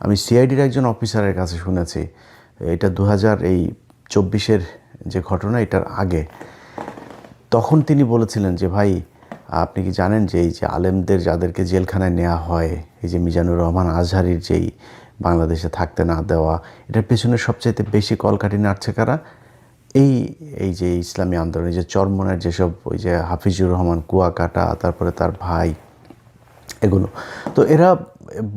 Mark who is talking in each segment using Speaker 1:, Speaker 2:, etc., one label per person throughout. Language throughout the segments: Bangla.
Speaker 1: আমি সিআইডির একজন অফিসারের কাছে শুনেছি, এটা 2024-এর যে ঘটনা, এটার আগে। তখন তিনি বলেছিলেন যে ভাই, আপনি কি জানেন যে এই যে আলেমদের যাদেরকে জেলখানায় নেওয়া হয়, এই যে মিজানুর রহমান আজহারির যেই বাংলাদেশে থাকতে না দেওয়া, এটার পেছনে সবচাইতে বেশি কলকাঠি নাড়ছে কারা? এই এই যে ইসলামী আন্দোলনের যে চরমনের যেসব, ওই যে হাফিজুর রহমান কুয়াকাটা, তারপরে তার ভাই, এগুলো তো এরা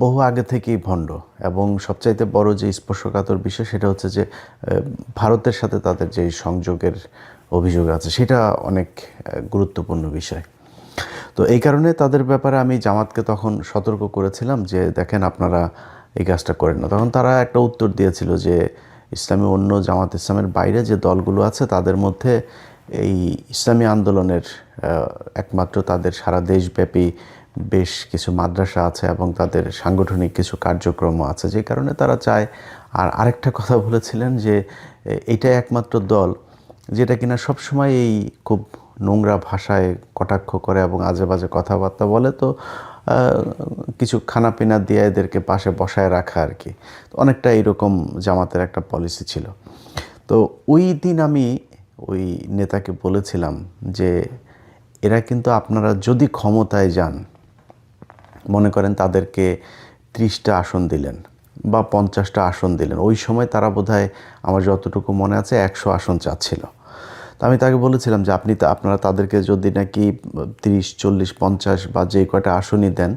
Speaker 1: বহু আগে থেকেই ভণ্ড। এবং সবচাইতে বড় যে স্পর্শকাতর বিষয় সেটা হচ্ছে যে ভারতের সাথে তাদের যে সংযোগের অভিযোগ আছে, সেটা অনেক গুরুত্বপূর্ণ বিষয়। তো এই কারণে তাদের ব্যাপারে আমি জামাতকে তখন সতর্ক করেছিলাম যে দেখেন, আপনারা এই কাজটা করেন না। তখন তারা একটা উত্তর দিয়েছিল যে ইসলামী অন্য জামাত ইসলামের বাইরে যে দলগুলো আছে তাদের মধ্যে এই ইসলামী আন্দোলনের একমাত্র তাদের সারা দেশব্যাপী বেশ কিছু মাদ্রাসা আছে এবং তাদের সাংগঠনিক কিছু কার্যক্রমও আছে, যে কারণে তারা চায়। আর আরেকটা কথা বলেছিলেন যে এইটাই একমাত্র দল যেটা কিনা সবসময় এই খুব নোংরা ভাষায় কটাক্ষ করে এবং আজে বাজে কথাবার্তা বলে, তো কিছু খানাপিনা দিয়ে এদেরকে পাশে বসায় রাখা আর কি। তো অনেকটা এইরকম জামাতের একটা পলিসি ছিল। তো ওই দিন আমি ওই নেতাকে বলেছিলাম যে এরা কিন্তু, আপনারা যদি ক্ষমতায় যান, মনে করেন তাদেরকে 30টা আসন দিলেন বা 50টা আসন দিলেন, ওই সময় তারা বোধহয়, আমার যতটুকু মনে আছে, 100 আসন চাচ্ছিল। তো আমি তাকে বলেছিলাম যে আপনারা তাদেরকে যদি নাকি 30, 40, 50 বা যে কয়টা আসনই দেন,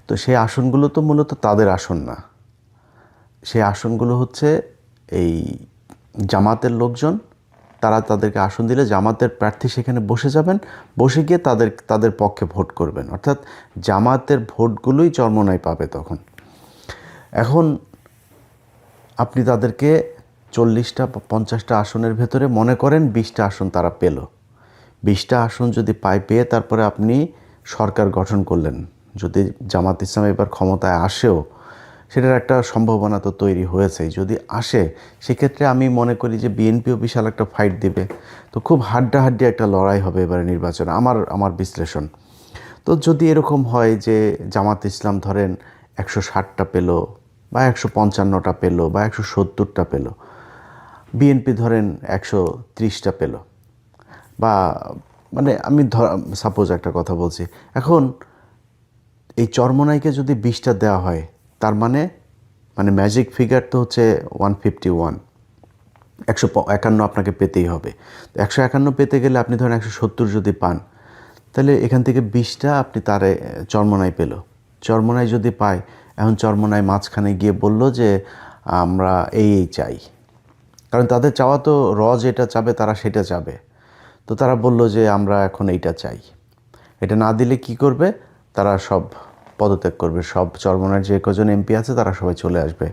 Speaker 1: তো সেই আসনগুলো তো মূলত তাদের আসন না। সেই আসনগুলো হচ্ছে এই জামাতের লোকজন, তারা তাদেরকে আসন দিলে জামাতের প্রার্থী সেখানে বসে যাবেন, বসে গিয়ে তাদের পক্ষে ভোট করবেন, অর্থাৎ জামাতের ভোটগুলোই চরমোনাই পাবে তখন। এখন আপনি তাদেরকে 40টা বা 50টা আসনের ভেতরে মনে করেন 20টা আসন তারা পেল। 20টা আসন যদি পেয়ে তারপরে আপনি সরকার গঠন করলেন, যদি জামাত ইসলাম এবার ক্ষমতায় আসেও, সেটার একটা সম্ভাবনা তো তৈরি হয়েছেই। যদি আসে, সেক্ষেত্রে আমি মনে করি যে বিএনপিও বিশাল একটা ফাইট দিবে। তো খুব হাড্ডাহাড্ডি একটা লড়াই হবে এবারে নির্বাচনে, আমার বিশ্লেষণ। তো যদি এরকম হয় যে জামাত ইসলাম ধরেন 160টা পেল বা 155টা পেল বা 170টা পেল, বিএনপি ধরেন 130টা পেল, বা মানে আমি সাপোজ একটা কথা বলছি, এখন এই চরমোনাইকে যদি 20টা দেওয়া হয়, তার মানে ম্যাজিক ফিগার তো হচ্ছে 151, 151 আপনাকে পেতেই হবে। তো 151 পেতে গেলে আপনি ধরেন 170 যদি পান, তাহলে এখান থেকে 20টা আপনি তারে চরমোনাই পেল। চরমোনাই যদি পায়, এখন চরমোনাই মাঝখানে গিয়ে বলল যে আমরা এই চাই, কারণ তাদের চাওয়া তো যেটা চাবে তারা সেটা চাবে। তো তারা বলল যে আমরা এখন এইটা চাই। এটা না দিলে কি করবে? তারা সব পদত্যাগ করবে, সব চরমোনাইয়ের যে কজন এমপি আছে তারা সবাই চলে আসবে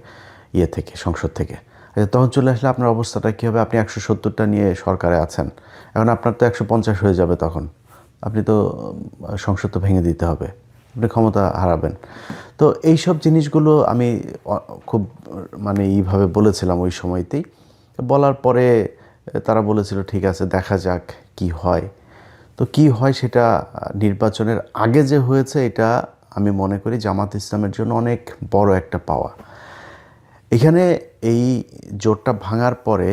Speaker 1: থেকে, সংসদ থেকে। আচ্ছা, তখন চলে আসলে আপনার অবস্থাটা কী হবে? আপনি 170টা নিয়ে সরকারে আছেন, এখন আপনার তো 150 হয়ে যাবে। তখন আপনি তো সংসদ তো ভেঙে দিতে হবে, আপনি ক্ষমতা হারাবেন। তো এইসব জিনিসগুলো আমি খুব এইভাবে বলেছিলাম ওই সময়তেই। বলার পরে তারা বলেছিল ঠিক আছে, দেখা যাক কি হয়। তো কি হয় সেটা নির্বাচনের আগে যে হয়েছে, এটা আমি মনে করি জামাত ইসলামের জন্য অনেক বড় একটা পাওয়া। এখানে এই জোটটা ভাঙার পরে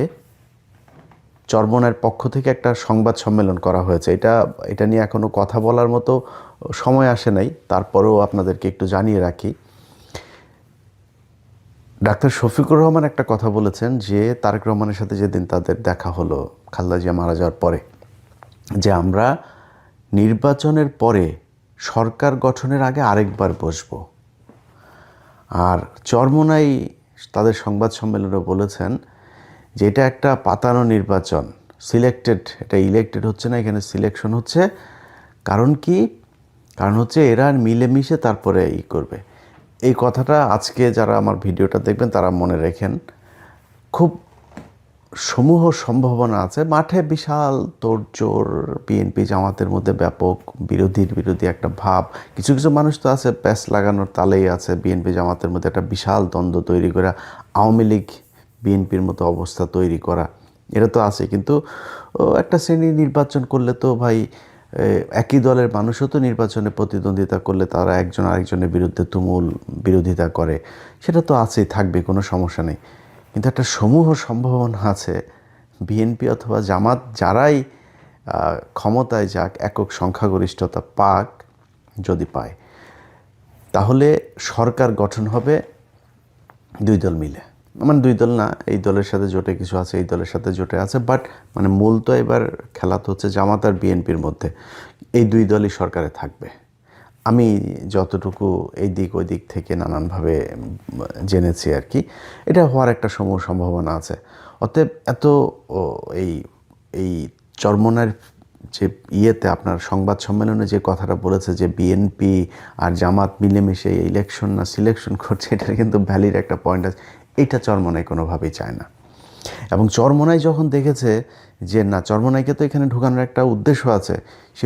Speaker 1: চরমোনাইয়ের পক্ষ থেকে একটা সংবাদ সম্মেলন করা হয়েছে। এটা নিয়ে এখনও কথা বলার মতো সময় আসে নাই, তারপরেও আপনাদেরকে একটু জানিয়ে রাখি। ডাক্তার শফিকুর রহমান একটা কথা বলেছেন যে তারেক রহমানের সাথে যেদিন তাদের দেখা হলো খালেদা জিয়া মারা যাওয়ার পরে, যে আমরা নির্বাচনের পরে সরকার গঠনের আগে আরেকবার বসবো। আর চরমোনাই তাদের সংবাদ সম্মেলনে বলেছেন যে এটা একটা পাতানো নির্বাচন, সিলেক্টেড, এটা ইলেক্টেড হচ্ছে না, এখানে সিলেকশন হচ্ছে। কারণ কি? কারণ হচ্ছে এরা মিলেমিশে তারপরে করবে। এই কথাটা আজকে যারা আমার ভিডিওটা দেখবেন তারা মনে রেখেন। খুব সমূহ সম্ভাবনা আছে, মাঠে বিশাল তোড়জোড়, বিএনপি জামাতের মধ্যে ব্যাপক বিরোধী একটা ভাব। কিছু কিছু মানুষ তো আছে প্যাচ লাগানোর তালেই আছে, বিএনপি জামাতের মধ্যে একটা বিশাল দ্বন্দ্ব তৈরি করা, আওয়ামী লীগ বিএনপির মতো অবস্থা তৈরি করা, এটা তো আছে। কিন্তু একটা শ্রেণী নির্বাচন করলে তো ভাই একই দলের মানুষও তো নির্বাচনে প্রতিদ্বন্দ্বিতা করলে তারা একজন আরেকজনের বিরুদ্ধে তুমুল বিরোধিতা করে, সেটা তো আছেই, থাকবে, কোনো সমস্যা নেই। কিন্তু একটা সমূহ সম্ভাবনা আছে বিএনপি অথবা জামাত যারাই ক্ষমতায় যাক, একক সংখ্যাগরিষ্ঠতা পাক, যদি পায় তাহলে সরকার গঠন হবে দুই দল মিলে। মানে দুই দল না, এই দলের সাথে জোটে কিছু আছে, এই দলের সাথে জোটে আছে, বাট মানে মূল তো এবার খেলা তো হচ্ছে জামাত আর বিএনপির মধ্যে। এই দুই দলই সরকারে থাকবে, আমি যতটুকু এই দিক ওই দিক থেকে নানানভাবে জেনেছি আর কি। এটা হওয়ার একটা সমূহ সম্ভাবনা আছে। অতএব এত এই এই চরমোনার যে ইয়েতে আপনার সংবাদ সম্মেলনে যে কথাটা বলেছে যে বিএনপি আর জামাত মিলেমিশে ইলেকশন না সিলেকশন করছে, এটার কিন্তু ভ্যালিড একটা পয়েন্ট আছে। এটা চরমোনাই কোনোভাবেই চায় না। এবং চরমোনাই যখন দেখেছে যে না, চরমোনাইকে তো এখানে ঢোকানোর একটা উদ্দেশ্য আছে, সে